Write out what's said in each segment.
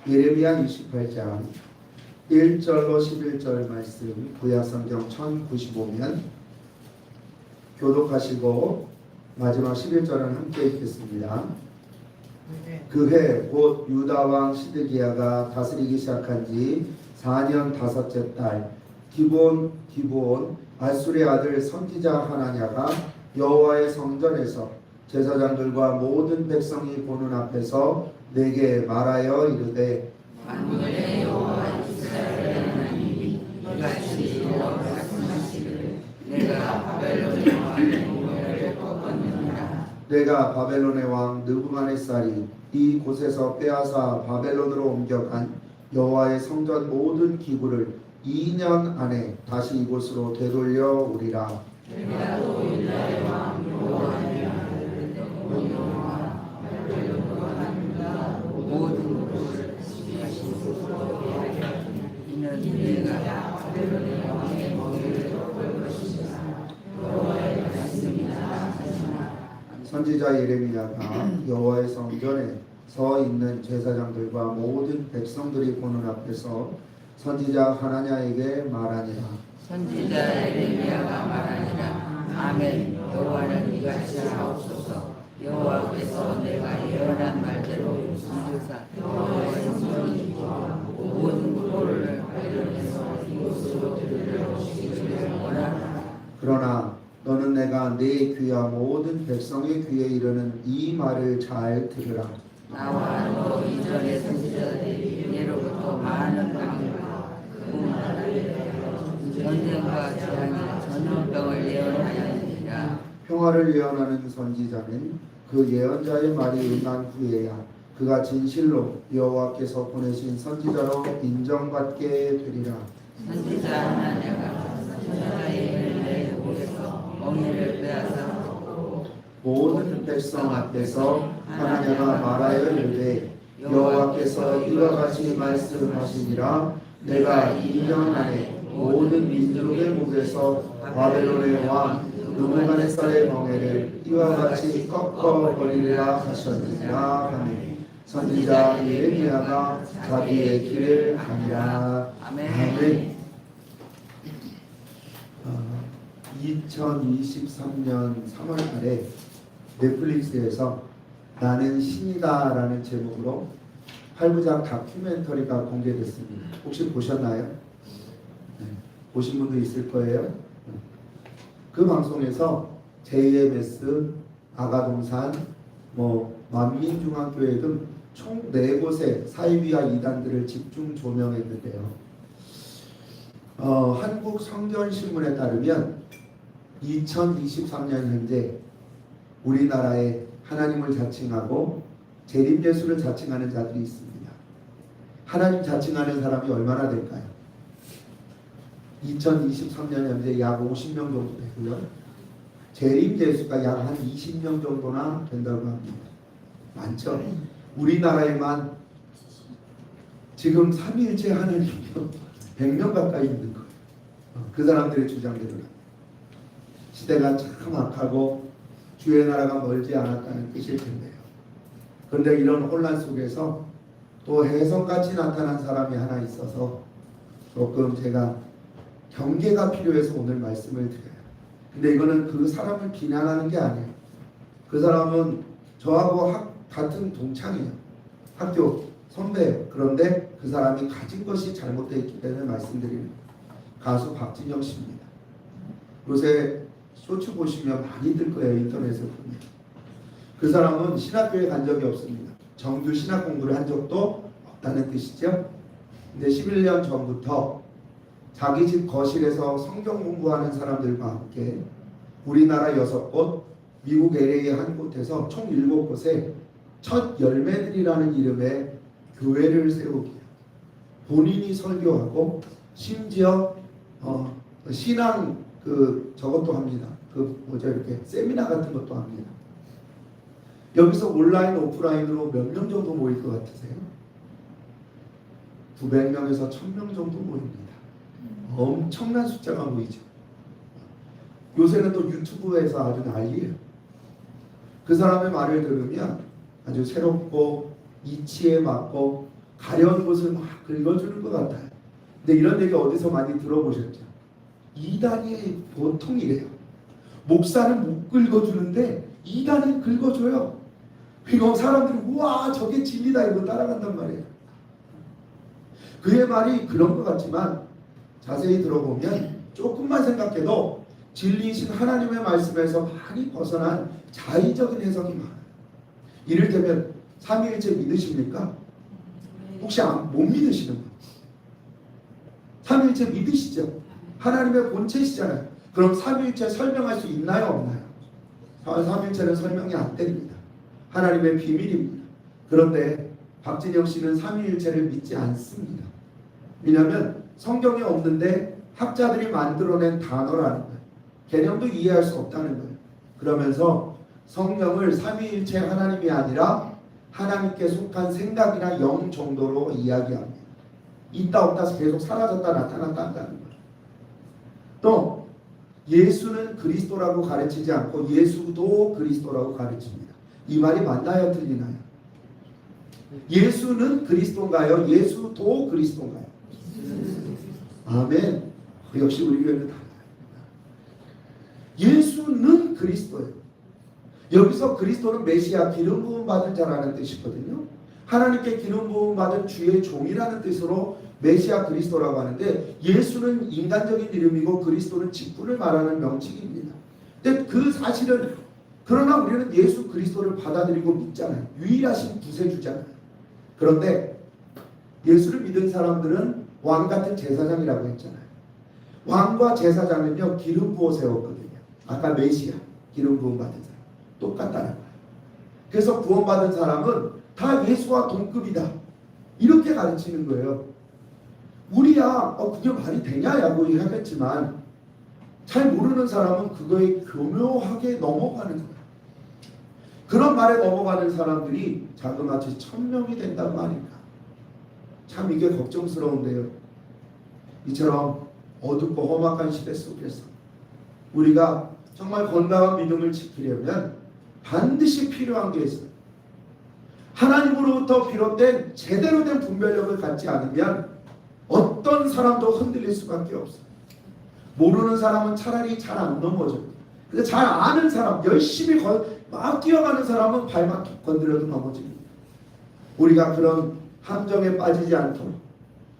예레미야 28장 1절로 11절 말씀 구약성경 1095면 교독하시고 마지막 11절은 함께 읽겠습니다. 그해 곧 유다왕 시드기야가 다스리기 시작한 지 4년 다섯째 달 기브온 아술의 아들 선지자 하나냐가 여호와의 성전에서 제사장들과 모든 백성이 보는 앞에서 내게 말하여 이르되 만군의 여호와 이스라엘의 하나님이 이같이 말씀하시기를 내가 바벨론의 왕의 공회를 꺾었느니라. 내가 바벨론의 왕 느부갓네살이 이 곳에서 빼앗아 바벨론으로 옮겨간 여호와의 성전 모든 기구를 2년 안에 다시 이곳으로 되돌려 오리라. 내가 또 유다의 왕 여호와의 아들 여호와 바벨론과 한다 모든 곳을 다시 이곳으로 되돌려 이는 내가 바벨론의 왕의 공회를 꺾을 것이다. 여호와의 말씀이다 하시나. 선지자 예레미야가 여호와의 성전에 서 있는 제사장들과 모든 백성들이 보는 앞에서 선지자 하나냐에게 말하니라. 선지자 예레미야가 말하니라. 아멘. 여호와는 이같이 하옵소서. 여호와께서 내가 예언한 말대로 이루사 여호와의 성전이 모든 꼴을 바벨론에서 이곳으로 들여오시기를 원하노라. 그러나 너는 내가 네 귀와 모든 백성의 귀에 이르는 이 말을 잘 들으라. 나와 너 이전의 선지자들이 예로부터 많은 강과 전쟁과 재앙의 전염병을 예언하였느니라. 평화를 예언하는 선지자는 그 예언자의 말이 응한 후에야 그가 진실로 여호와께서 보내신 선지자로 인정받게 되리라. 선지자 하나냐가 선지자 예레미야의 목에서 멍에를 빼앗아 모든 백성 앞에서 하나냐가 말하여 이르되 여호와께서 이와 같이 말씀하시니라. 내가 2년 안에 모든 민족의 목에서 바벨론의 왕 느부갓네살의 멍에를 이와 같이 꺾어 버리리라 하셨느니라 하니 선지자 예레미야가 자기의 길을 가니라. 아멘. 2023년 3월 달에 넷플릭스에서 나는 신이다 라는 제목으로 8부작 다큐멘터리가 공개됐습니다. 혹시 보셨나요? 네, 보신 분도 있을 거예요. 그 방송에서 JMS, 아가동산, 만민중앙교회 등 총 4곳의 사이비와 이단들을 집중 조명했는데요. 한국성전신문에 따르면 2023년 현재 우리나라에 하나님을 자칭하고 재림예수를 자칭하는 자들이 있습니다. 하나님 자칭하는 사람이 얼마나 될까요? 2023년 현재 약 50명 정도 되고요. 재림예수가 약 한 20명 정도나 된다고 합니다. 많죠? 우리나라에만 지금 삼위일체 하나님이요 100명 가까이 있는 거예요. 그 사람들의 주장대로는 시대가 참 악하고 주의 나라가 멀지 않았다는 뜻일 텐데요. 그런데 이런 혼란 속에서 또 혜성같이 나타난 사람이 하나 있어서 조금 제가 경계가 필요해서 오늘 말씀을 드려요. 근데 이거는 그 사람을 비난하는 게 아니에요. 그 사람은 저하고 같은 동창이에요. 학교 선배예요. 그런데 그 사람이 가진 것이 잘못되어 있기 때문에 말씀드리는 가수 박진영 씨입니다. 요새 쇼츠 보시면 많이 뜰 거예요. 인터넷에 보면. 그 사람은 신학교에 간 적이 없습니다. 정규 신학 공부를 한 적도 없다는 뜻이죠. 근데 11년 전부터 자기 집 거실에서 성경 공부하는 사람들과 함께 우리나라 6곳, 미국 LA 한 곳에서 총 7곳에 첫 열매들이라는 이름의 교회를 세우기, 본인이 설교하고 심지어 신앙 저것도 합니다. 이렇게 세미나 같은 것도 합니다. 여기서 온라인 오프라인으로 몇 명 정도 모일 것 같으세요? 900명에서 1000명 정도 모입니다. 엄청난 숫자가 모이죠. 요새는 또 유튜브에서 아주 난리예요. 그 사람의 말을 들으면 아주 새롭고 이치에 맞고 가려운 곳을 막 긁어주는 것 같아요. 근데 이런 얘기 어디서 많이 들어보셨죠? 이단이 보통 이래요. 목사는 못 긁어주는데 이단이 긁어줘요. 그리고 사람들이 우와 저게 진리다 이거 따라간단 말이에요. 그의 말이 그런 것 같지만 자세히 들어보면 조금만 생각해도 진리이신 하나님의 말씀에서 많이 벗어난 자의적인 해석이 많아요. 이를테면 삼위일체 믿으십니까? 혹시 못 믿으시는 분? 삼위일체 믿으시죠? 하나님의 본체시잖아요. 그럼 삼위일체 설명할 수 있나요? 없나요? 삼위일체는 설명이 안 됩니다. 하나님의 비밀입니다. 그런데 박진영 씨는 삼위일체를 믿지 않습니다. 왜냐하면 성경에 없는데 학자들이 만들어낸 단어라는 거예요. 개념도 이해할 수 없다는 거예요. 그러면서 성령을 삼위일체 하나님이 아니라 하나님께 속한 생각이나 영 정도로 이야기합니다. 있다 없다 계속 사라졌다 나타났다 한다는 거예요. 또 예수는 그리스도라고 가르치지 않고 예수도 그리스도라고 가르칩니다. 이 말이 맞나요? 틀리나요? 예수는 그리스도인가요? 예수도 그리스도인가요? 아멘. 역시 우리 교회는 달라요. 예수는 그리스도예요. 여기서 그리스도는 메시아 기름 부음 받은 자라는 뜻이거든요. 하나님께 기름 부음 받은 주의 종이라는 뜻으로 메시아 그리스도라고 하는데 예수는 인간적인 이름이고 그리스도는 직분을 말하는 명칭입니다. 근데 그 사실은 그러나 우리는 예수 그리스도를 받아들이고 믿잖아요. 유일하신 구세주잖아요. 그런데 예수를 믿은 사람들은 왕 같은 제사장이라고 했잖아요. 왕과 제사장은요 기름 부어 세웠거든요. 아까 메시아 기름 부음 받은 사람 똑같다는 거예요. 그래서 구원받은 사람은 다 예수와 동급이다 이렇게 가르치는 거예요. 우리야 그게 말이 되냐라고 하겠지만 잘 모르는 사람은 그거에 교묘하게 넘어가는 거예요. 그런 말에 넘어가는 사람들이 자그마치 1000명이 된다고 하니까 참 이게 걱정스러운데요. 이처럼 어둡고 험악한 시대 속에서 우리가 정말 건강한 믿음을 지키려면 반드시 필요한 게 있어요. 하나님으로부터 비롯된 제대로 된 분별력을 갖지 않으면 어떤 사람도 흔들릴 수밖에 없어요. 모르는 사람은 차라리 잘 안 넘어져요. 근데 잘 아는 사람, 열심히 막 뛰어가는 사람은 발만 건드려도 넘어집니다. 우리가 그런 함정에 빠지지 않도록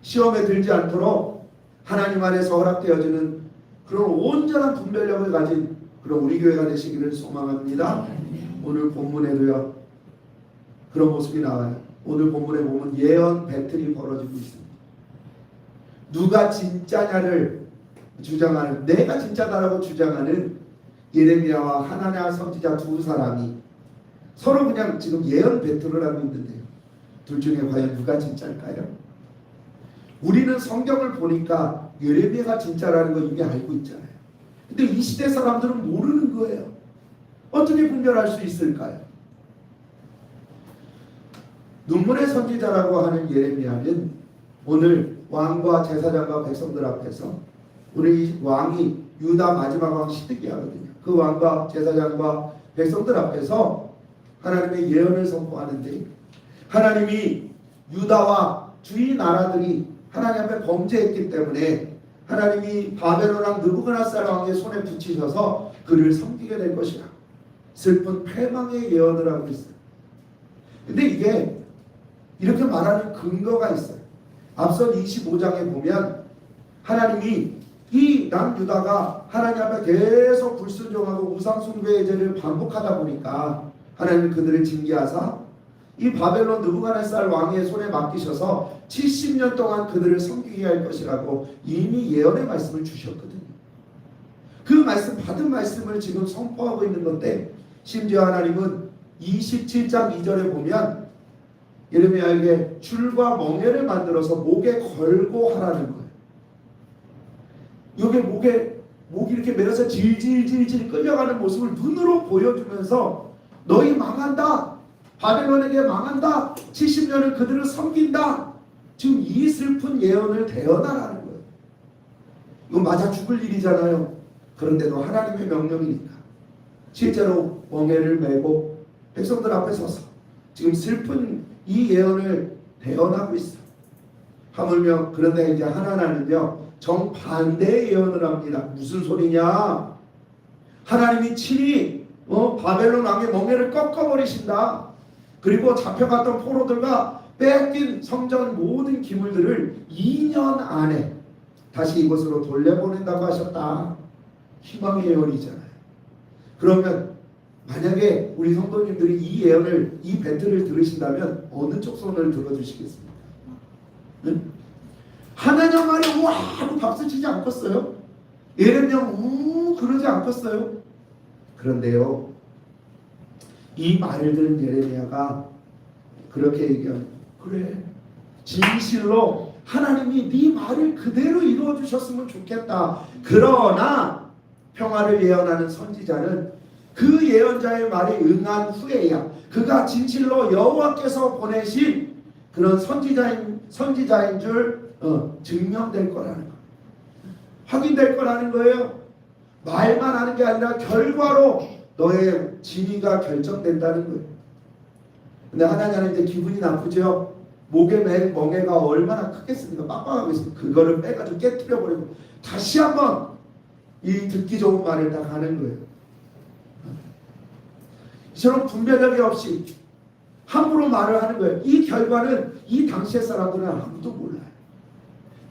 시험에 들지 않도록 하나님 안에서 허락되어지는 그런 온전한 분별력을 가진 그런 우리 교회가 되시기를 소망합니다. 오늘 본문에도요 그런 모습이 나와요. 오늘 본문에 보면 예언 배틀이 벌어지고 있습니다. 누가 진짜냐를 주장하는, 내가 진짜다라고 주장하는 예레미야와 하나냐 선지자 두 사람이 서로 그냥 지금 예언 배틀을 하고 있는데요. 둘 중에 과연 누가 진짜일까요? 우리는 성경을 보니까 예레미야가 진짜라는 거 이미 알고 있잖아요. 근데 이 시대 사람들은 모르는 거예요. 어떻게 분별할 수 있을까요? 눈물의 선지자라고 하는 예레미야는 오늘 왕과 제사장과 백성들 앞에서 우리 왕이 유다 마지막 왕 시드기야거든요. 그 왕과 제사장과 백성들 앞에서 하나님의 예언을 선포하는데 하나님이 유다와 주위 나라들이 하나님 앞에 범죄했기 때문에 하나님이 바벨론 왕 느부갓네살 왕의 손에 붙이셔서 그를 섬기게 될 것이라 슬픈 패망의 예언을 하고 있어요. 근데 이게 이렇게 말하는 근거가 있어요. 앞선 25장에 보면 하나님이 이 남유다가 하나님 앞에 계속 불순종하고 우상숭배의 죄를 반복하다 보니까 하나님은 그들을 징계하사 이 바벨론 느부갓네살 왕의 손에 맡기셔서 70년 동안 그들을 섬기게 할 것이라고 이미 예언의 말씀을 주셨거든요. 그 말씀 받은 말씀을 지금 선포하고 있는 건데 심지어 하나님은 27장 2절에 보면 예레미야에게 줄과 멍에를 만들어서 목에 걸고 하라는 거예요. 여기 목이 이렇게 매려서 질질질질 끌려가는 모습을 눈으로 보여주면서 너희 망한다. 바벨론에게 망한다. 70년을 그들을 섬긴다. 지금 이 슬픈 예언을 대언하라는 거예요. 이거 맞아 죽을 일이잖아요. 그런데도 하나님의 명령이니까 실제로 멍에를 메고 백성들 앞에 서서 지금 슬픈 이 예언을 대언하고 있어. 하물며 그런데 이제 하나님은요 정반대의 예언을 합니다. 무슨 소리냐? 하나님이 친히 바벨론 왕의 멍에를 꺾어버리신다. 그리고 잡혀갔던 포로들과 뺏긴 성전 모든 기물들을 2년 안에 다시 이곳으로 돌려보낸다고 하셨다. 희망의 예언이잖아요. 그러면 만약에 우리 성도님들이 이 예언을, 이 벤트를 들으신다면 어느 쪽 손을 들어주시겠습니까? 응? 하나님 말이 와 하고 박수치지 않겠어요? 예레미야 그러지 않겠어요? 그런데요 이 말을 들은 예레미야가 그렇게 얘기합니다. 그래 진실로 하나님이 네 말을 그대로 이루어 주셨으면 좋겠다. 그러나 평화를 예언하는 선지자는 그 예언자의 말에 응한 후에야 그가 진실로 여호와께서 보내신 그런 선지자인 줄 증명될 거라는 거예요. 확인될 거라는 거예요. 말만 하는 게 아니라 결과로 너의 진위가 결정된다는 거예요. 근데 하나님은 이제 기분이 나쁘죠. 목에 맨 멍에가 얼마나 크겠습니까? 빡빡하고 있습니다. 그거를 빼가지고 깨트려버리고 다시 한번 이 듣기 좋은 말을 딱 하는 거예요. 이처럼 분별력이 없이 함부로 말을 하는 거예요. 이 결과는 이 당시의 사람들은 아무도 몰라요.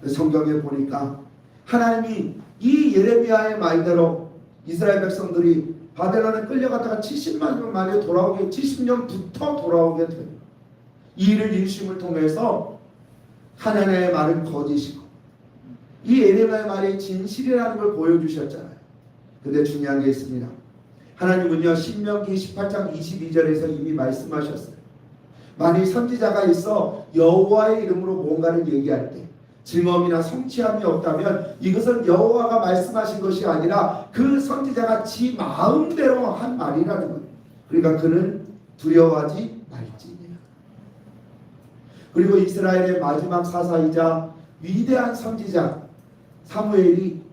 성경에 보니까 하나님이 이 예레미야의 말대로 이스라엘 백성들이 바벨론에 끌려갔다가 70년 만에 돌아오게 70년부터 돌아오게 돼요. 이 일을 이루심을 통해서 하나님의 말은 거짓이고 이 예레미야의 말이 진실이라는 걸 보여주셨잖아요. 근데 중요한 게 있습니다. 하나님은요 신명기 18장 22절에서 이미 말씀하셨어요. 만일 선지자가 있어 여호와의 이름으로 뭔가를 얘기할 때 증언이나 성취함이 없다면 이것은 여호와가 말씀하신 것이 아니라 그 선지자가 지 마음대로 한 말이라는 거예요. 그러니까 그는 두려워하지 말지니라. 그리고 이스라엘의 마지막 사사이자 위대한 선지자 사무엘이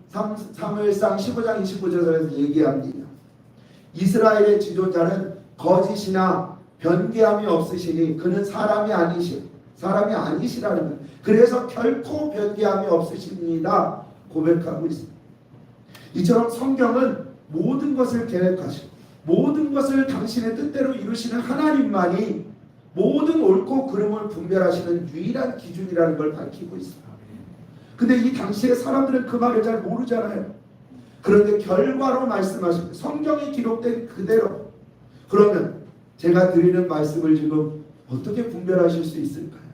사무엘상 15장 25절에서 얘기합니다. 이스라엘의 지도자는 거짓이나 변개함이 없으시니 그는 사람이 아니시라는 거예요. 그래서 결코 변개함이 없으십니다. 고백하고 있습니다. 이처럼 성경은 모든 것을 계획하시고 모든 것을 당신의 뜻대로 이루시는 하나님만이 모든 옳고 그름을 분별하시는 유일한 기준이라는 걸 밝히고 있습니다. 근데 이 당시의 사람들은 그 말을 잘 모르잖아요. 그런데 결과로 말씀하십니다. 성경에 기록된 그대로. 그러면 제가 드리는 말씀을 지금 어떻게 분별하실 수 있을까요?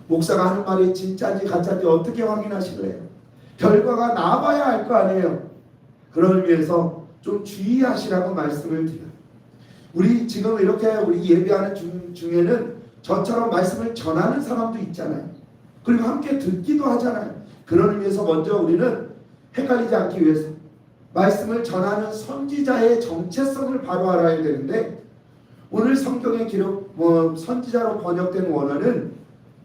목사가 하는 말이 진짜인지 가짜인지 어떻게 확인하실래요? 결과가 나와봐야 알 거 아니에요. 그런 의미에서 좀 주의하시라고 말씀을 드려요. 우리 지금 이렇게 우리 예배하는 중에는 저처럼 말씀을 전하는 사람도 있잖아요. 그리고 함께 듣기도 하잖아요. 그런 의미에서 먼저 우리는 헷갈리지 않기 위해서 말씀을 전하는 선지자의 정체성을 바로 알아야 되는데 오늘 성경의 기록 선지자로 번역된 원어는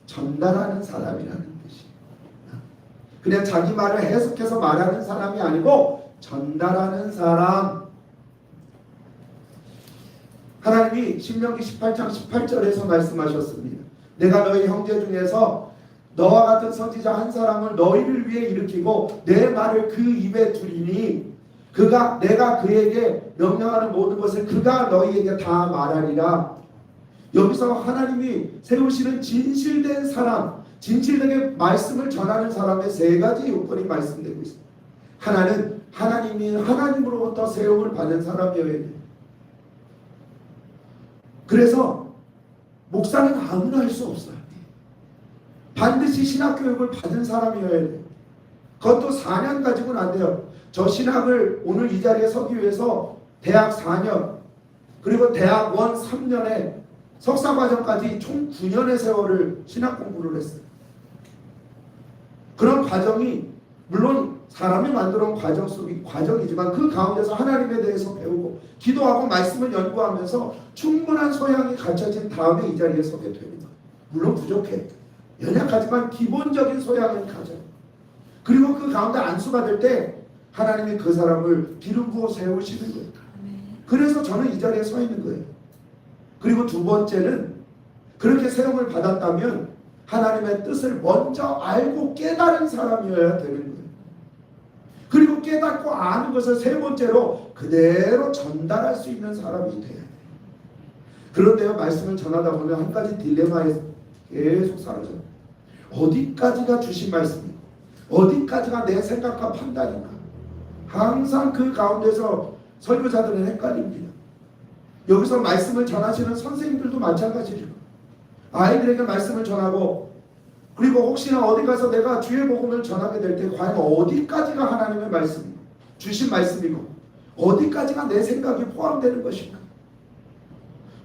전달하는 사람이라는 뜻이에요. 그냥 자기 말을 해석해서 말하는 사람이 아니고 전달하는 사람. 하나님이 신명기 18장 18절에서 말씀하셨습니다. 내가 너희 형제 중에서 너와 같은 선지자 한 사람을 너희를 위해 일으키고 내 말을 그 입에 두리니 내가 그에게 명령하는 모든 것을 그가 너희에게 다 말하리라. 여기서 하나님이 세우시는 진실된 사람, 진실되게 말씀을 전하는 사람의 세 가지 요건이 말씀되고 있습니다. 하나는 하나님이 하나님으로부터 세움을 받은 사람이어야 돼요. 그래서 목사는 아무나 할 수 없어요. 반드시 신학교육을 받은 사람이어야 돼요. 그것도 4년 가지고는 안 돼요. 저 신학을 오늘 이 자리에 서기 위해서 대학 4년 그리고 대학원 3년에 석사과정까지 총 9년의 세월을 신학 공부를 했어요. 그런 과정이 물론 사람이 만들어 온 과정이지만 그 가운데서 하나님에 대해서 배우고 기도하고 말씀을 연구하면서 충분한 소양이 갖춰진 다음에 이 자리에 서게 됩니다. 물론 부족해. 연약하지만 기본적인 소양을 가져요. 그리고 그 가운데 안수가 될 때 하나님이 그 사람을 기름 부어 세우시는 거예요. 그래서 저는 이 자리에 서 있는 거예요. 그리고 두 번째는 그렇게 세움을 받았다면 하나님의 뜻을 먼저 알고 깨달은 사람이어야 되는 거예요. 그리고 깨닫고 아는 것을 세 번째로 그대로 전달할 수 있는 사람이 돼야 돼요. 그런데요, 말씀을 전하다 보면 한 가지 딜레마에 계속 사라져요. 어디까지가 주신 말씀인가? 어디까지가 내 생각과 판단인가? 항상 그 가운데서 설교자들은 헷갈립니다. 여기서 말씀을 전하시는 선생님들도 마찬가지죠. 아이들에게 말씀을 전하고, 그리고 혹시나 어디 가서 내가 주의 복음을 전하게 될 때 과연 어디까지가 하나님의 말씀이고 주신 말씀이고 어디까지가 내 생각이 포함되는 것인가?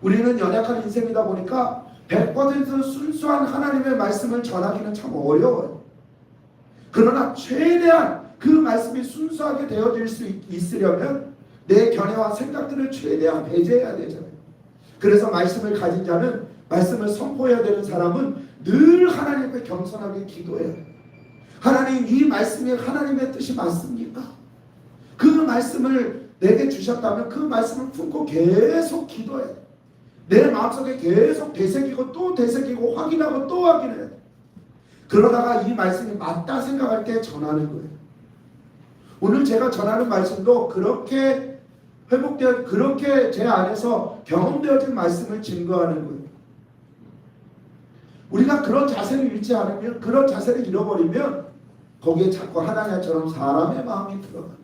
우리는 연약한 인생이다 보니까 100% 순수한 하나님의 말씀을 전하기는 참 어려워요. 그러나 최대한 그 말씀이 순수하게 되어질 수 있으려면 내 견해와 생각들을 최대한 배제해야 되잖아요. 그래서 말씀을 가진 자는, 말씀을 선포해야 되는 사람은 늘 하나님 앞에 겸손하게 기도해야 돼요. 하나님, 이 말씀이 하나님의 뜻이 맞습니까? 그 말씀을 내게 주셨다면 그 말씀을 품고 계속 기도해야 돼요. 내 마음속에 계속 되새기고 또 되새기고 확인하고 또 확인해야 돼요. 그러다가 이 말씀이 맞다 생각할 때 전하는 거예요. 오늘 제가 전하는 말씀도 그렇게 회복되어, 그렇게 제 안에서 경험되어진 말씀을 증거하는 거예요. 우리가 그런 자세를 잃지 않으면, 그런 자세를 잃어버리면 거기에 자꾸 하나님처럼 사람의 마음이 들어가요.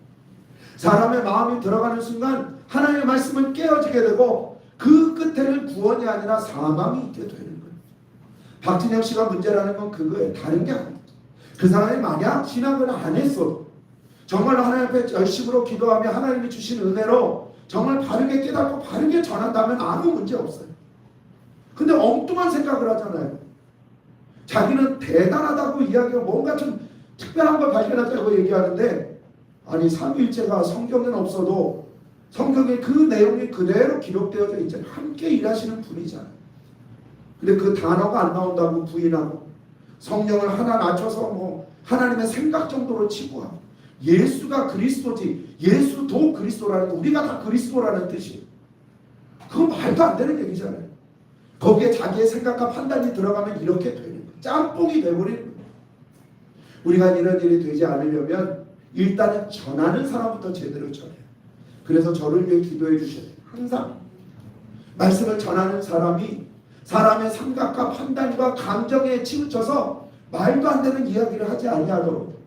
사람의 마음이 들어가는 순간 하나님의 말씀은 깨어지게 되고 그 끝에는 구원이 아니라 사망이 있게 되는 거예요. 박진영 씨가 문제라는 건 그거예요. 다른 게 아니에요. 그 사람이 만약 신앙을 안 했어도 정말로 하나님 앞에 열심으로 기도하며 하나님이 주신 은혜로 정말 바르게 깨닫고 바르게 전한다면 아무 문제 없어요. 근데 엉뚱한 생각을 하잖아요. 자기는 대단하다고 이야기하고 뭔가 좀 특별한 걸 발견했다고 얘기하는데, 아니 삼위일체가 성경에는 없어도 성경에 그 내용이 그대로 기록되어져 있잖아요. 함께 일하시는 분이잖아요. 근데 그 단어가 안 나온다고 부인하고 성령을 하나 낮춰서 뭐 하나님의 생각 정도로 치부하고 예수가 그리스도지, 예수도 그리스도라는, 우리가 다 그리스도라는 뜻이에요. 그건 말도 안 되는 얘기잖아요. 거기에 자기의 생각과 판단이 들어가면 이렇게 되는 거예요. 짬뽕이 돼버리는 거예요. 우리가 이런 일이 되지 않으려면 일단은 전하는 사람부터 제대로 전해요. 그래서 저를 위해 기도해 주셔야 돼요. 항상 말씀을 전하는 사람이 사람의 생각과 판단과 감정에 치우쳐서 말도 안 되는 이야기를 하지 아니하도록,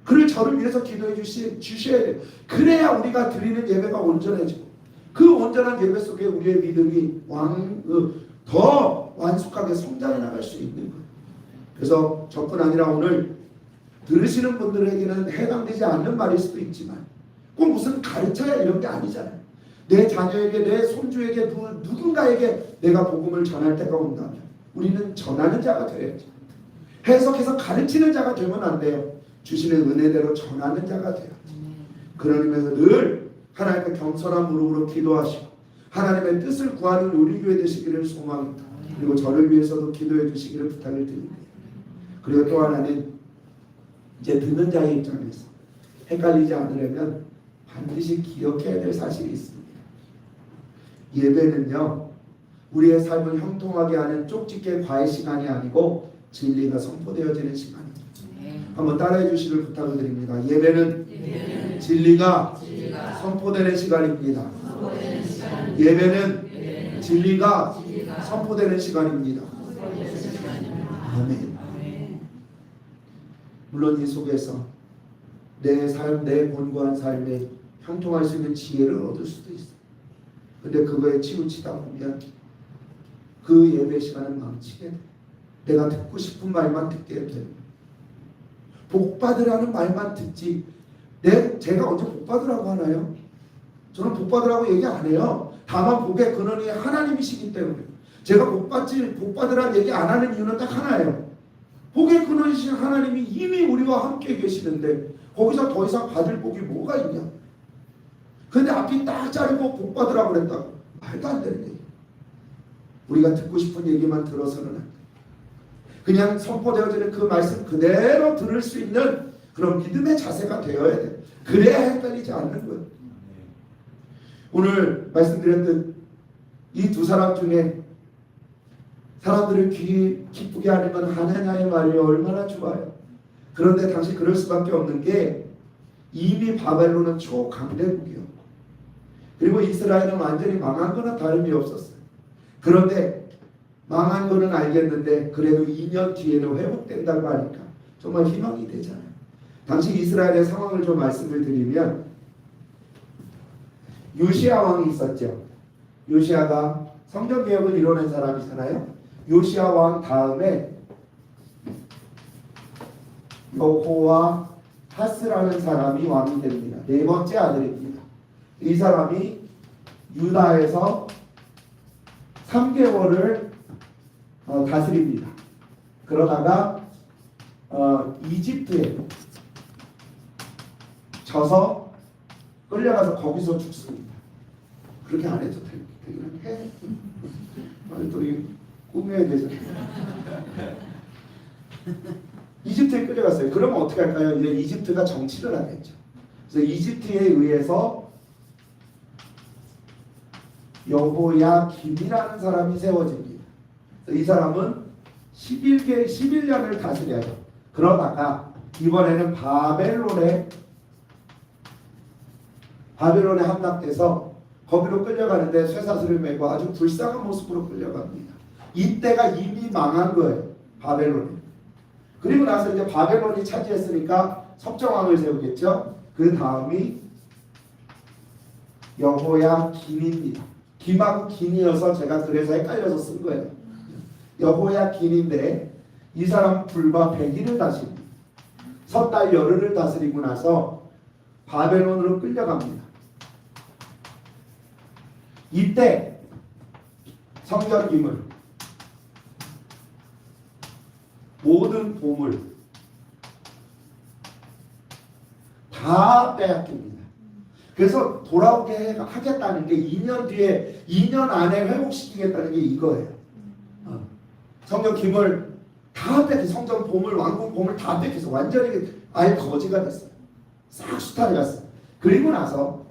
그를 저를 위해서 기도해 주셔야 돼요. 그래야 우리가 드리는 예배가 온전해지고 그 온전한 예배 속에 우리의 믿음이 더 완숙하게 성장해 나갈 수 있는 거예요. 그래서 저뿐 아니라 오늘 들으시는 분들에게는 해당되지 않는 말일 수도 있지만 꼭 무슨 가르쳐야 이런 게 아니잖아요. 내 자녀에게, 내 손주에게, 누군가에게 내가 복음을 전할 때가 온다면 우리는 전하는 자가 되어야죠. 해석해서 가르치는 자가 되면 안 돼요. 주시는 은혜대로 전하는 자가 돼요. 그런 의미에서 늘 하나님께 겸손한 무릎으로 기도하시고 하나님의 뜻을 구하는 우리 교회 되시기를 소망합니다. 그리고 저를 위해서도 기도해 주시기를 부탁을 드립니다. 그리고 또 하나는 이제 듣는 자의 입장에서 헷갈리지 않으려면 반드시 기억해야 될 사실이 있습니다. 예배는요, 우리의 삶을 형통하게 하는 쪽집게 과외 시간이 아니고 진리가 선포되어지는 시간입니다. 한번 따라해 주시길 부탁을 드립니다. 예배는 진리가 선포되는 시간입니다. 예배는 진리가 선포되는 시간입니다. 아멘. 물론 이 속에서 내 삶, 내 곤고한 삶에 형통할 수 있는 지혜를 얻을 수도 있어요. 근데 그거에 치우치다 보면 그 예배 시간은 망치게 돼. 내가 듣고 싶은 말만 듣게 돼. 복 받으라는 말만 듣지. 제가 언제 복 받으라고 하나요? 저는 복 받으라고 얘기 안 해요. 다만 복의 근원이 하나님이시기 때문에 제가 복 받으라는 얘기 안 하는 이유는 딱 하나예요. 복의 근원이신 하나님이 이미 우리와 함께 계시는데 거기서 더 이상 받을 복이 뭐가 있냐? 근데 앞이 딱 자르고 복 받으라고 그랬다고. 말도 안 되는 얘기. 우리가 듣고 싶은 얘기만 들어서는 안 돼. 그냥 선포되어지는 그 말씀 그대로 들을 수 있는 그런 믿음의 자세가 되어야 돼. 그래야 헷갈리지 않는 거예요. 오늘 말씀드렸던 이 두 사람 중에 사람들을 기쁘게 하는 건 하나님의 말이 얼마나 좋아요. 그런데 당시 그럴 수밖에 없는 게 이미 바벨론은 초강대국이었고 그리고 이스라엘은 완전히 망한 거나 다름이 없었어요. 그런데 망한 거는 알겠는데 그래도 2년 뒤에는 회복된다고 하니까 정말 희망이 되잖아요. 당시 이스라엘의 상황을 좀 말씀을 드리면 요시야 왕이 있었죠. 요시야가 성전개혁을 이뤄낸 사람이잖아요. 요시야 왕 다음에 여호와 하스라는 사람이 왕이 됩니다. 네 번째 아들입니다. 이 사람이 유다에서 3개월을 다스립니다. 그러다가 이집트에 져서 끌려가서 거기서 죽습니다. 그렇게 안 해도 되긴 해. 아니 또 이 꾸며야 되잖아요. 이집트에 끌려갔어요. 그러면 어떻게 할까요? 이제 이집트가 정치를 하겠죠. 그래서 이집트에 의해서 여호야김이라는 사람이 세워집니다. 이 사람은 11년을 다스려요. 그러다가 이번에는 바벨론에 함락돼서 거기로 끌려가는데 쇠사슬을 메고 아주 불쌍한 모습으로 끌려갑니다. 이때가 이미 망한 거예요. 바벨론이. 그리고 나서 이제 바벨론이 차지했으니까 석정왕을 세우겠죠. 그 다음이 여호야김입니다. 김하고 김이어서 제가 그래서 헷갈려서 쓴 거예요. 여호야김인데 이 사람 불과 100일을 다스립니다. 석 달 열흘을 다스리고 나서 바벨론으로 끌려갑니다. 이때 성전기물 모든 보물 다 빼앗깁니다. 그래서 돌아오게 하겠다는 게 2년 뒤에 2년 안에 회복시키겠다는 게 이거예요. 성전 기물 다 뺏기, 성전 보물, 왕궁 보물 다 뺏겨서 완전히 아예 거지가 됐어요. 싹 수탈해 갔어요. 그리고 나서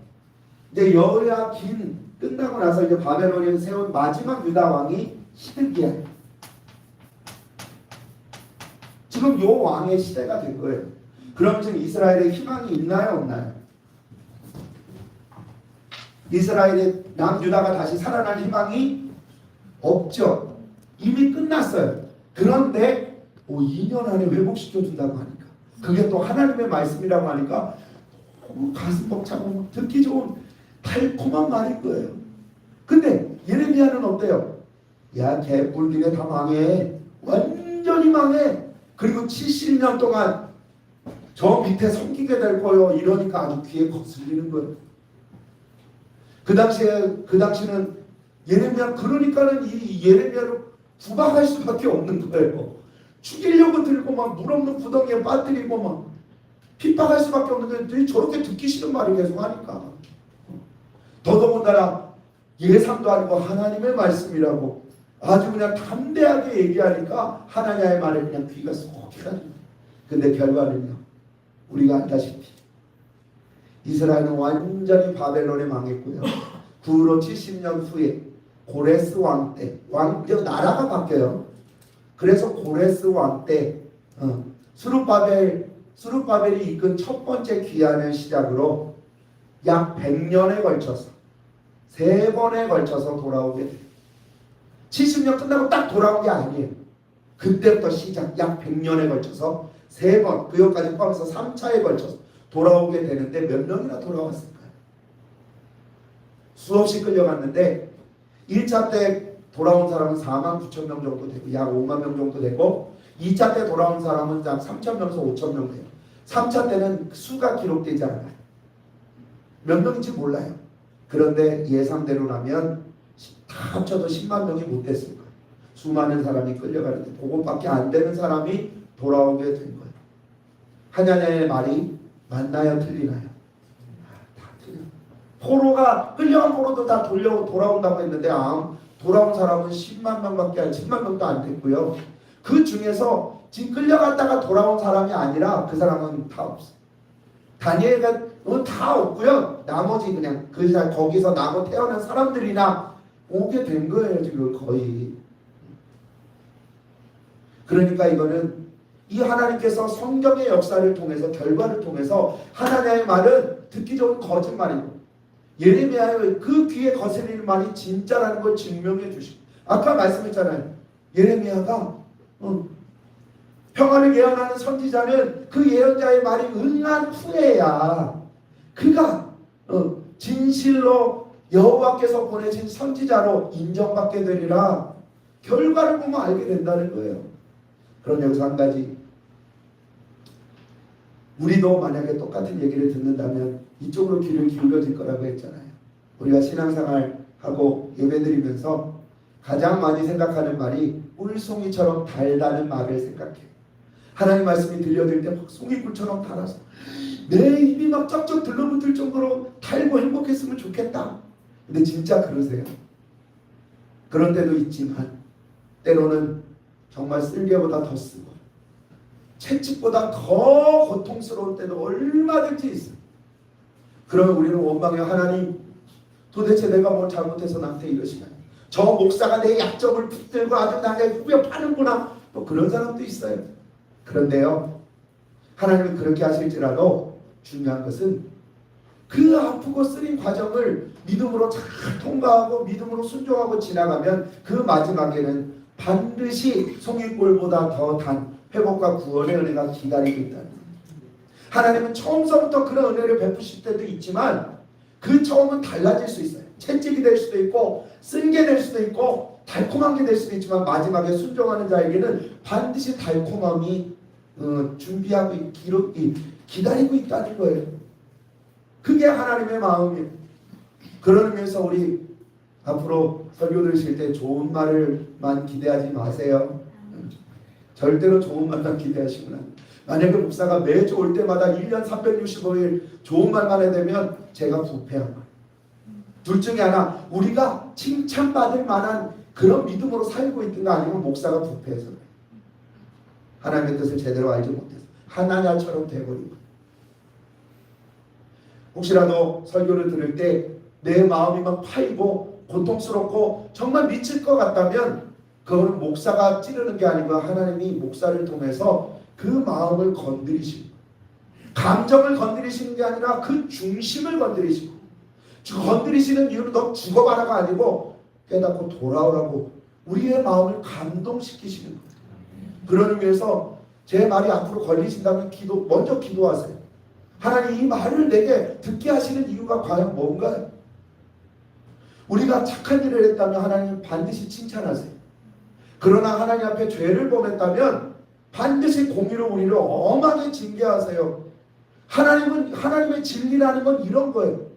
이제 여호야긴 끝나고 나서 이제 바벨론에 세운 마지막 유다 왕이 시드기야. 지금 요 왕의 시대가 된 거예요. 그럼 지금 이스라엘에 희망이 있나요, 없나요? 이스라엘의 남유다가 다시 살아날 희망이 없죠. 이미 끝났어요. 그런데 2년 안에 회복시켜준다고 하니까 그게 또 하나님의 말씀이라고 하니까 가슴 벅차고 듣기 좋은 달콤한 말일 거예요. 근데 예레미야는 어때요? 야, 개뿔기네 다 망해. 완전히 망해. 그리고 70년 동안 저 밑에 섬기게 될 거요. 이러니까 아주 귀에 거슬리는 거예요. 그 당시는 예레미야, 그러니까는 이 예레미야를 구박할 수밖에 없는 거예요. 죽이려고 들고 막 물 없는 구덩이에 빠뜨리고 막 핍박할 수밖에 없는데 저렇게 듣기 싫은 말을 계속 하니까. 더더군다나 예상도 아니고 하나님의 말씀이라고 아주 그냥 담대하게 얘기하니까 하나님의 말에 그냥 귀가 쏙해가지고. 근데 결과는요, 우리가 알다시피 이스라엘은 완전히 바벨론에 망했고요. 그 후로 70년 후에 고레스 왕 때, 이제 나라가 바뀌어요. 그래서 고레스 왕 때 스룹바벨이 이끈 첫 번째 귀환을 시작으로 약 100년에 걸쳐서 3번에 걸쳐서 돌아오게 돼요. 70년 끝나고 딱 돌아온 게 아니에요. 그때부터 시작 약 100년에 걸쳐서 3번, 그것까지 포함해서 3차에 걸쳐서 돌아오게 되는데 몇 명이나 돌아왔을까요? 수없이 끌려갔는데 1차 때 돌아온 사람은 49,000명 정도 되고 약 5만 명 정도 되고 2차 때 돌아온 사람은 약 3,000명에서 5,000명 돼요. 3차 때는 수가 기록되지 않아요. 몇 명인지 몰라요. 그런데 예상대로라면 다 합쳐도 10만 명이 못 됐을 거예요. 수많은 사람이 끌려가는데 그것밖에 안 되는 사람이 돌아오게 된 거예요. 하나님의 말이 맞나요, 틀리나요? 다 틀려요. 포로가 끌려간 포로도 다 돌아온다고 했는데 돌아온 사람은 10만 명밖에 아니 10만 명도 안 됐고요. 그 중에서 지금 끌려갔다가 돌아온 사람이 아니라 그 사람은 다 없어요. 다니엘은 다 없고요. 나머지 그냥 거기서 나고 태어난 사람들이나 오게 된 거예요. 지금 거의. 그러니까 이거는 이 하나님께서 성경의 역사를 통해서 결과를 통해서 하나님의 말은 듣기 좋은 거짓말이고 예레미야의 그 귀에 거슬리는 말이 진짜라는 걸 증명해 주시고 아까 말씀했잖아요. 예레미야가 평화를 예언하는 선지자는 그 예언자의 말이 응한 후에야 그가 진실로 여호와께서 보내신 선지자로 인정받게 되리라. 결과를 보면 알게 된다는 거예요. 그럼 여기서 한 가지, 우리도 만약에 똑같은 얘기를 듣는다면 이쪽으로 귀를 기울여질 거라고 했잖아요. 우리가 신앙생활하고 예배드리면서 가장 많이 생각하는 말이 꿀송이처럼 달다는 말을 생각해요. 하나님 말씀이 들려들 때 막 송이꿀처럼 달아서 내 입이 막 쩍쩍 들러붙을 정도로 달고 행복했으면 좋겠다. 근데 진짜 그러세요? 그런 때도 있지만 때로는 정말 쓸개보다 더 쓰고 채찍보다 더 고통스러운 때도 얼마든지 있어요. 그러면 우리는 원망해. 하나님, 도대체 내가 뭘 잘못해서 나한테 이러시나요? 저 목사가 내 약점을 붙들고 아주 나의 후벼 파는구나. 또 그런 사람도 있어요. 그런데요, 하나님은 그렇게 하실지라도 중요한 것은 그 아프고 쓰린 과정을 믿음으로 잘 통과하고 믿음으로 순종하고 지나가면 그 마지막에는 반드시 송이꿀보다 더 단 회복과 구원의 은혜가 기다리고 있다는 거예요. 하나님은 처음서부터 그런 은혜를 베푸실 때도 있지만 그 처음은 달라질 수 있어요. 채찍이 될 수도 있고 쓴 게 될 수도 있고 달콤한 게 될 수도 있지만 마지막에 순종하는 자에게는 반드시 달콤함이 준비하고 기다리고 있다는 거예요. 그게 하나님의 마음이에요. 그런 의미에서 우리 앞으로 설교 들으실 때 좋은 말을만 기대하지 마세요. 절대로 좋은 말만 기대하시구나. 만약에 목사가 매주 올 때마다 1년 365일 좋은 말만 해대면 제가 부패한 거예요. 둘 중에 하나, 우리가 칭찬받을 만한 그런 믿음으로 살고 있든가 아니면 목사가 부패해서 그래요. 하나님의 뜻을 제대로 알지 못해서 하나냐처럼 돼버린 거예요. 혹시라도 설교를 들을 때 내 마음이 막 파이고 고통스럽고 정말 미칠 것 같다면 그거는 목사가 찌르는 게 아니고 하나님이 목사를 통해서 그 마음을 건드리시고 감정을 건드리시는 게 아니라 그 중심을 건드리시고 건드리시는 이유는 너 죽어봐라가 아니고 깨닫고 돌아오라고 우리의 마음을 감동시키시는 거예요. 그런 의미에서 제 말이 앞으로 걸리신다면 먼저 기도하세요. 하나님, 이 말을 내게 듣게 하시는 이유가 과연 뭔가요? 우리가 착한 일을 했다면 하나님 반드시 칭찬하세요. 그러나 하나님 앞에 죄를 범했다면 반드시 공의로 우리를 엄하게 징계하세요. 하나님은, 하나님의 진리라는 건 이런 거예요.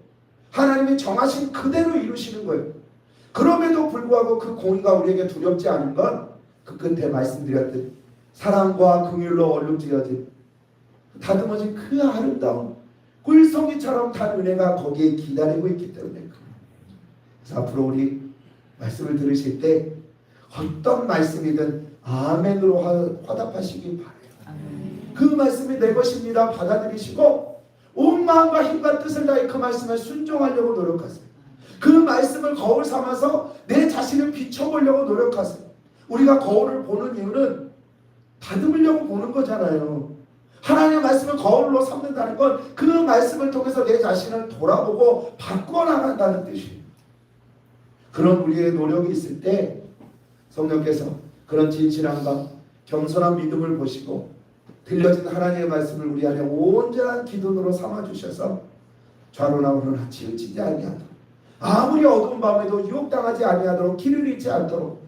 하나님이 정하신 그대로 이루시는 거예요. 그럼에도 불구하고 그 공의가 우리에게 두렵지 않은 건 그 끝에 말씀드렸듯 사랑과 긍휼로 얼룩지어진 다듬어진 그 아름다운 꿀송이처럼 단 은혜가 거기에 기다리고 있기 때문에. 그래서 앞으로 우리 말씀을 들으실 때 어떤 말씀이든 아멘으로 화답하시기 바라요. 그 말씀이 내 것입니다. 받아들이시고 온 마음과 힘과 뜻을 다해 그 말씀에 순종하려고 노력하세요. 그 말씀을 거울 삼아서 내 자신을 비춰보려고 노력하세요. 우리가 거울을 보는 이유는 다듬으려고 보는 거잖아요. 하나님의 말씀을 거울로 삼는다는 건 그 말씀을 통해서 내 자신을 돌아보고 바꿔 나간다는 뜻이에요. 그런 우리의 노력이 있을 때 성령께서 그런 진실함과 겸손한 믿음을 보시고 들려진 하나님의 말씀을 우리 안에 온전한 기둥으로 삼아주셔서 좌로나 우로나 치우치지 아니하도록 아무리 어두운 밤에도 유혹당하지 아니하도록 길을 잃지 않도록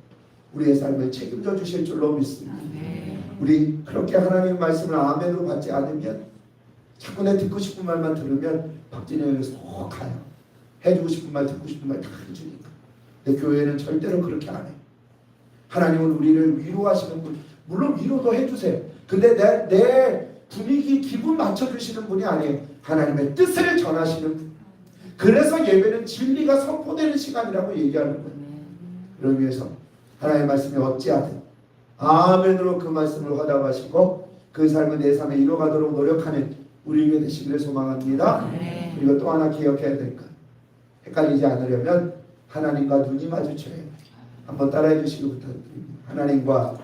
우리의 삶을 책임져 주실 줄로 믿습니다. 우리 그렇게 하나님의 말씀을 아멘으로 받지 않으면 자꾸 내 듣고 싶은 말만 들으면 박진영에게 쏙 가요. 해주고 싶은 말 듣고 싶은 말 다 해주니까. 근데 교회는 절대로 그렇게 안 해요. 하나님은 우리를 위로하시는 분, 물론 위로도 해주세요. 근데 내 분위기 기분 맞춰주시는 분이 아니에요. 하나님의 뜻을 전하시는 분. 그래서 예배는 진리가 선포되는 시간이라고 얘기하는 거예요. 그러기 위해서 하나님의 말씀이 어찌하든 아멘으로 그 말씀을 화답하시고 그 삶을 내 삶에 이뤄가도록 노력하는 우리에게 되시기를 소망합니다. 그리고 또 하나 기억해야 될 것, 헷갈리지 않으려면 하나님과 눈이 마주쳐야 해요. 한번 따라해 주시기 부탁드립니다. 하나님과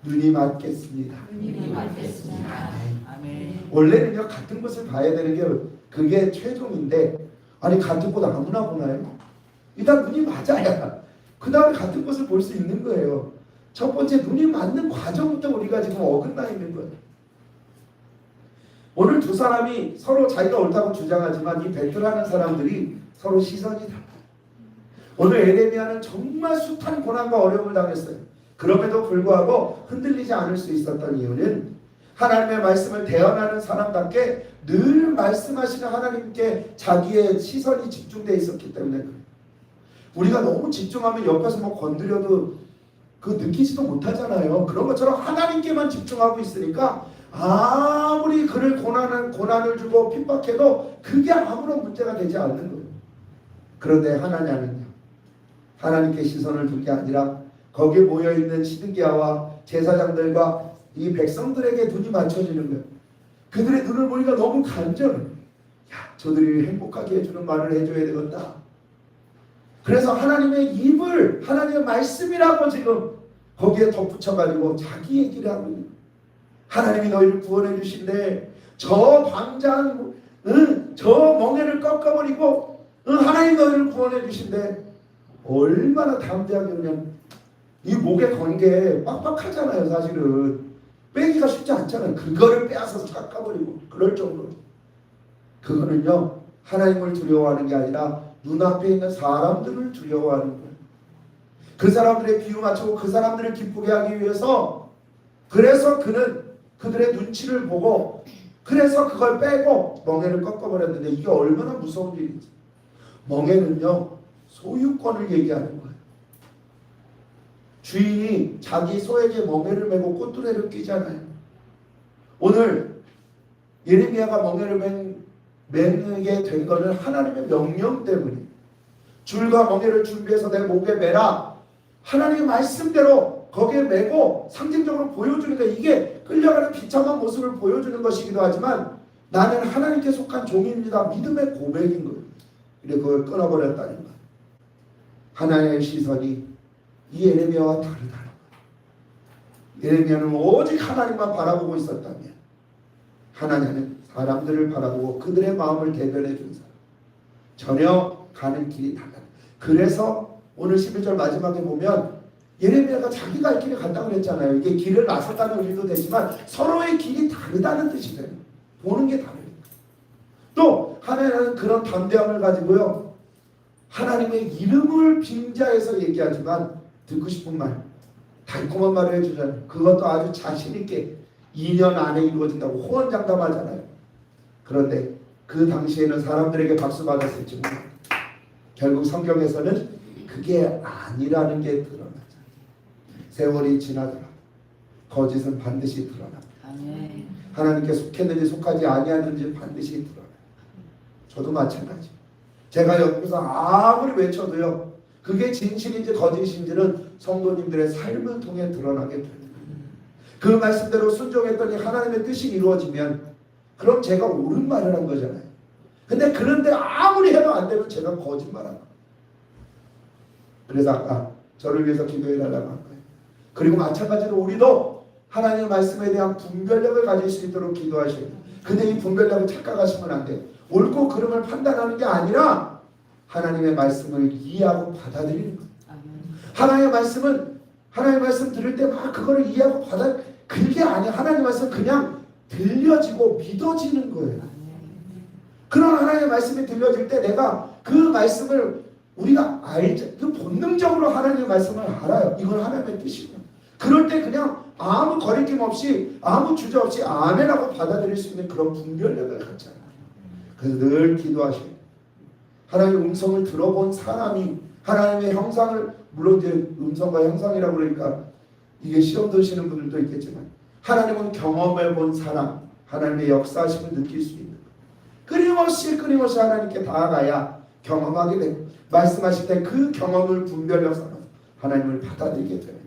눈이 맞겠습니다. 눈이 맞겠습니다. 아멘. 원래는요 같은 것을 봐야 되는 게 그게 최종인데 아니 같은 곳 아무나 보나요? 일단 눈이 맞아야 그 다음에 같은 것을 볼 수 있는 거예요. 첫 번째 눈이 맞는 과정부터 우리가 지금 어긋나 있는 거예요. 오늘 두 사람이 서로 자기가 옳다고 주장하지만 이 배틀하는 사람들이 서로 시선이 달라요. 오늘 에레미야는 정말 숱한 고난과 어려움을 당했어요. 그럼에도 불구하고 흔들리지 않을 수 있었던 이유는 하나님의 말씀을 대언하는 사람답게 늘 말씀하시는 하나님께 자기의 시선이 집중되어 있었기 때문에 그래요. 우리가 너무 집중하면 옆에서 뭐 건드려도 그 느끼지도 못하잖아요. 그런 것처럼 하나님께만 집중하고 있으니까 아무리 그를 고난을 주고 핍박해도 그게 아무런 문제가 되지 않는 거예요. 그런데 하나님은요, 하나님께 시선을 둔 게 아니라 거기에 모여있는 시드기야와 제사장들과 이 백성들에게 눈이 맞춰지는 거예요. 그들의 눈을 보니까 너무 간절해요. 야, 저들이 행복하게 해주는 말을 해줘야 되겠다. 그래서 하나님의 입을 하나님의 말씀이라고 지금 거기에 덧붙여가지고 자기 얘기를 하고 있는 거예요. 하나님이 너희를 구원해 주신데 저 방장 저 멍에를 꺾어버리고 하나님 너희를 구원해 주신데 얼마나 담대하게 그냥 이 목에 건 게 빡빡하잖아요. 사실은 빼기가 쉽지 않잖아요. 그거를 빼앗아서 깎아버리고 그럴 정도로 그거는요 하나님을 두려워하는 게 아니라 눈앞에 있는 사람들을 두려워하는 거예요. 그 사람들의 비유 맞추고 그 사람들을 기쁘게 하기 위해서 그래서 그는 그들의 눈치를 보고 그래서 그걸 빼고 멍에를 꺾어버렸는데 이게 얼마나 무서운 일인지. 멍에는요 소유권을 얘기하는 거예요. 주인이 자기 소에게 멍에를 메고 꽃두레를 끼잖아요. 오늘 예레미야가 멍에를 매게 된 것은 하나님의 명령 때문에 줄과 멍에를 준비해서 내 목에 매라 하나님의 말씀대로 거기에 메고 상징적으로 보여주는 거 이게 끌려가는 비참한 모습을 보여주는 것이기도 하지만 나는 하나님께 속한 종입니다. 믿음의 고백인 거예요. 그래서 그걸 끊어버렸다는 거예요. 하나님의 시선이 이 예레미야와 다르다는 거예요. 예레미야는 오직 하나님만 바라보고 있었다면 하나님은 사람들을 바라보고 그들의 마음을 대변해 준 사람. 전혀 가는 길이 달라요. 그래서 오늘 11절 마지막에 보면 예레미야가 자기가 갈 길에 간다고 그랬잖아요. 이게 길을 나섰다는 의미도 되지만 서로의 길이 다르다는 뜻이 돼요. 보는 게 다르니까. 또 하나님은 그런 담대함을 가지고요. 하나님의 이름을 빙자해서 얘기하지만 듣고 싶은 말, 달콤한 말을 해주잖아요. 그것도 아주 자신 있게 2년 안에 이루어진다고 호언장담하잖아요. 그런데 그 당시에는 사람들에게 박수 받았을지 몰라요. 결국 성경에서는 그게 아니라는 게 드러나죠. 세월이 지나더라 거짓은 반드시 드러납니다. 아멘. 하나님께 속했는지 속하지 아니하는지 반드시 드러나요. 저도 마찬가지. 제가 여기서 아무리 외쳐도요. 그게 진실인지 거짓인지는 성도님들의 삶을 통해 드러나게 됩니다. 그 말씀대로 순종했더니 하나님의 뜻이 이루어지면 그럼 제가 옳은 말을 한 거잖아요. 근데 그런데 아무리 해도 안 되면 제가 거짓말한 거예요. 그래서 아까 저를 위해서 기도해달라고 한 거예요. 그리고 마찬가지로 우리도 하나님의 말씀에 대한 분별력을 가질 수 있도록 기도하셔야 돼요. 근데 이 분별력을 착각하시면 안 돼요. 옳고 그름을 판단하는 게 아니라 하나님의 말씀을 이해하고 받아들이는 거예요. 하나님의 말씀은 하나님의 말씀 들을 때 막 그거를 이해하고 그게 아니야. 하나님의 말씀 그냥 들려지고 믿어지는 거예요. 그런 하나님의 말씀이 들려질 때 내가 그 말씀을 우리가 알죠. 그 본능적으로 하나님의 말씀을 알아요. 이건 하나님의 뜻이고. 그럴 때 그냥 아무 거리낌 없이 아무 주저 없이 아멘하고 받아들일 수 있는 그런 분별력을 갖잖아요. 그래서 늘 기도하셔요. 하나님의 음성을 들어본 사람이 하나님의 형상을 물론 이제 음성과 형상이라고 그러니까 이게 시험 드시는 분들도 있겠지만 하나님은 경험해 본 사람 하나님의 역사심을 느낄 수 있는 끊임없이 하나님께 다가가야 경험하게 되고 말씀하실 때 그 경험을 분별력 삼아서 하나님을 받아들이게 됩니다.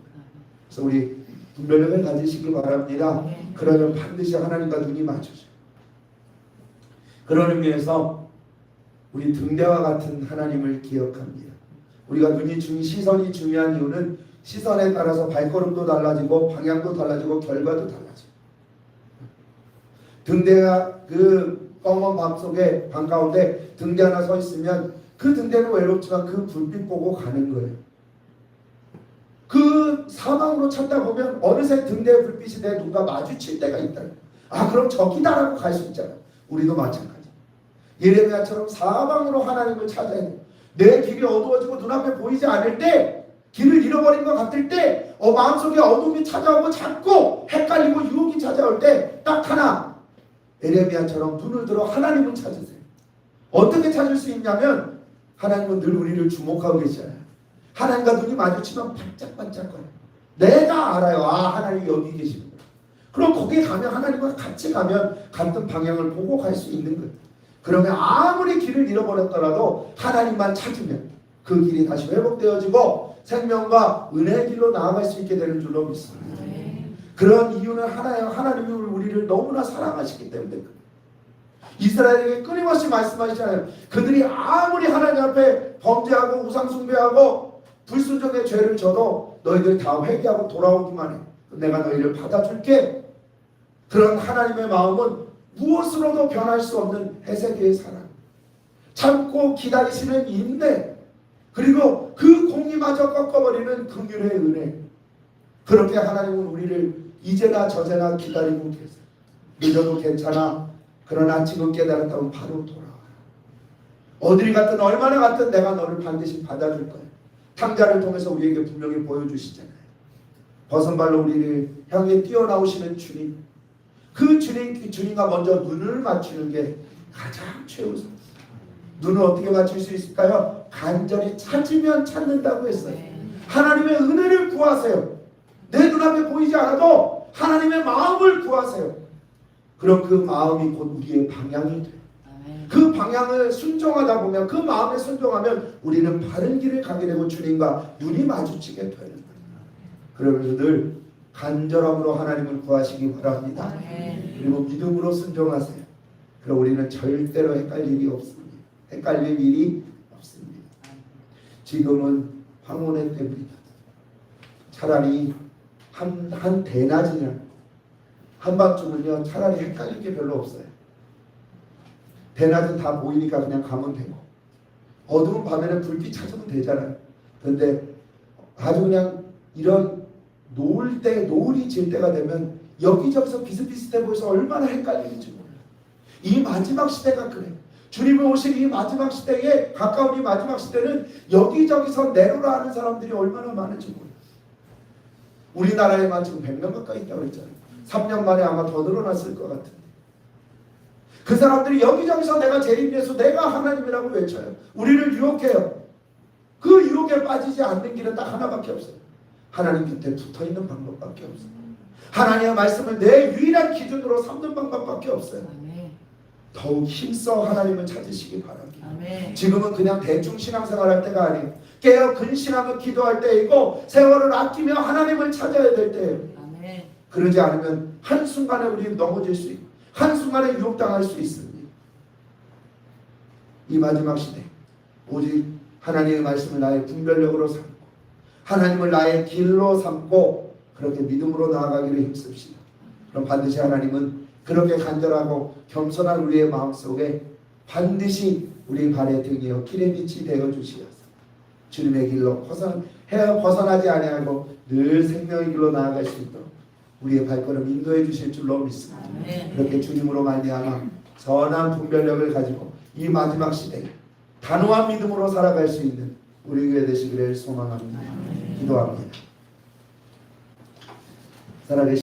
그래서 우리 분별력을 가지시기 바랍니다. 그러면 반드시 하나님과 눈이 맞춰져요. 그런 의미에서 우리 등대와 같은 하나님을 기억합니다. 우리가 시선이 중요한 이유는 시선에 따라서 발걸음도 달라지고 방향도 달라지고 결과도 달라져. 등대가 그 검은 밤 속에 방 가운데 등대 하나 서 있으면 그 등대는 외롭지만 그 불빛 보고 가는 거예요. 그 사방으로 찾다 보면 어느새 등대의 불빛이 내 눈과 마주칠 때가 있다. 아, 그럼 저기다라고 갈 수 있잖아. 우리도 마찬가지. 예레미야처럼 사방으로 하나님을 찾아야 돼. 내 길이 어두워지고 눈앞에 보이지 않을 때, 길을 잃어버린 것 같을 때, 마음속에 어둠이 찾아오고 자꾸 헷갈리고 유혹이 찾아올 때 딱 하나, 예레미야처럼 눈을 들어 하나님을 찾으세요. 어떻게 찾을 수 있냐면 하나님은 늘 우리를 주목하고 계시잖아요. 하나님과 눈이 마주치면 반짝반짝거려요. 내가 알아요. 아, 하나님이 여기 계시는 거예요. 그럼 거기에 가면 하나님과 같이 가면 같은 방향을 보고 갈 수 있는 거예요. 그러면 아무리 길을 잃어버렸더라도 하나님만 찾으면 그 길이 다시 회복되어지고 생명과 은혜의 길로 나아갈 수 있게 되는 줄로 믿습니다. 그런 이유는 하나님이 우리를 너무나 사랑하시기 때문에 이스라엘에게 끊임없이 말씀하시잖아요. 그들이 아무리 하나님 앞에 범죄하고 우상숭배하고 불순종의 죄를 져도 너희들 다 회개하고 돌아오기만 해. 내가 너희를 받아줄게. 그런 하나님의 마음은 무엇으로도 변할 수 없는 헤세기의 사랑, 참고 기다리시는 인내, 그리고 그 공의마저 꺾어버리는 긍휼의 은혜. 그렇게 하나님은 우리를 이제나 저제나 기다리고 계세요. 늦어도 괜찮아. 그러나 지금 깨달았다면 바로 돌아와라. 어디를 갔든 얼마나 갔든 내가 너를 반드시 받아줄 거야. 탕자를 통해서 우리에게 분명히 보여주시잖아요. 벗은 발로 우리를 향해 뛰어나오시는 주님. 그 주님과 먼저 눈을 맞추는 게 가장 최우선. 눈을 어떻게 맞출 수 있을까요? 간절히 찾으면 찾는다고 했어요. 하나님의 은혜를 구하세요. 내 눈앞에 보이지 않아도 하나님의 마음을 구하세요. 그럼 그 마음이 곧 우리의 방향이 돼요. 그 방향을 순종하다 보면, 그 마음에 순종하면 우리는 바른 길을 가게 되고 주님과 눈이 마주치게 되는 거예요. 그러면서 늘 간절함으로 하나님을 구하시기 바랍니다. 그리고 믿음으로 순종하세요. 그럼 우리는 절대로 헷갈릴 일이 없습니다. 헷갈릴 일이 없습니다. 지금은 황혼의 때입니다. 차라리 한 대낮이냐 한밤중은요 차라리 헷갈릴 게 별로 없어요. 대낮은 다 보이니까 그냥 가면 되고, 어두운 밤에는 불빛 찾으면 되잖아요. 근데 아주 그냥 이런 노을이 질 때가 되면 여기저기서 비슷비슷해 보여서 얼마나 헷갈리는지 몰라요. 이 마지막 시대가 그래요. 주님이 오실 이 마지막 시대에, 가까운 이 마지막 시대는 여기저기서 내로라 하는 사람들이 얼마나 많은지 몰라요. 우리나라에만 지금 100명 가까이 있다고 했잖아요. 3년 만에 아마 더 늘어났을 것 같은데, 그 사람들이 여기저기서 내가 재림 예수, 내가 하나님이라고 외쳐요. 우리를 유혹해요. 그 유혹에 빠지지 않는 길은 딱 하나밖에 없어요. 하나님 곁에 붙어있는 방법밖에 없어요. 하나님의 말씀을 내 유일한 기준으로 삼는 방법밖에 없어요. 더욱 힘써 하나님을 찾으시기 바랍니다. 지금은 그냥 대충 신앙생활할 때가 아니에요. 깨어 근신하며 기도할 때이고, 세월을 아끼며 하나님을 찾아야 될 때예요. 그러지 않으면 한순간에 우리는 넘어질 수 있고 한순간에 유혹당할 수 있습니다. 이 마지막 시대 오직 하나님의 말씀을 나의 분별력으로 삼고 하나님을 나의 길로 삼고 그렇게 믿음으로 나아가기를 힘씁시다. 그럼 반드시 하나님은 그렇게 간절하고 겸손한 우리의 마음속에 반드시 우리 발의 등이요 길의 빛이 되어 주시옵소서. 주님의 길로 벗어나지 아니하고 늘 생명의 길로 나아갈 수 있도록 우리의 발걸음 인도해 주실 줄로 믿습니다. 그렇게 주님으로 말미암아 선한 분별력을 가지고 이 마지막 시대에 단호한 믿음으로 살아갈 수 있는 우리 교회 되시기를 소망합니다. 기도합니다. 살아계신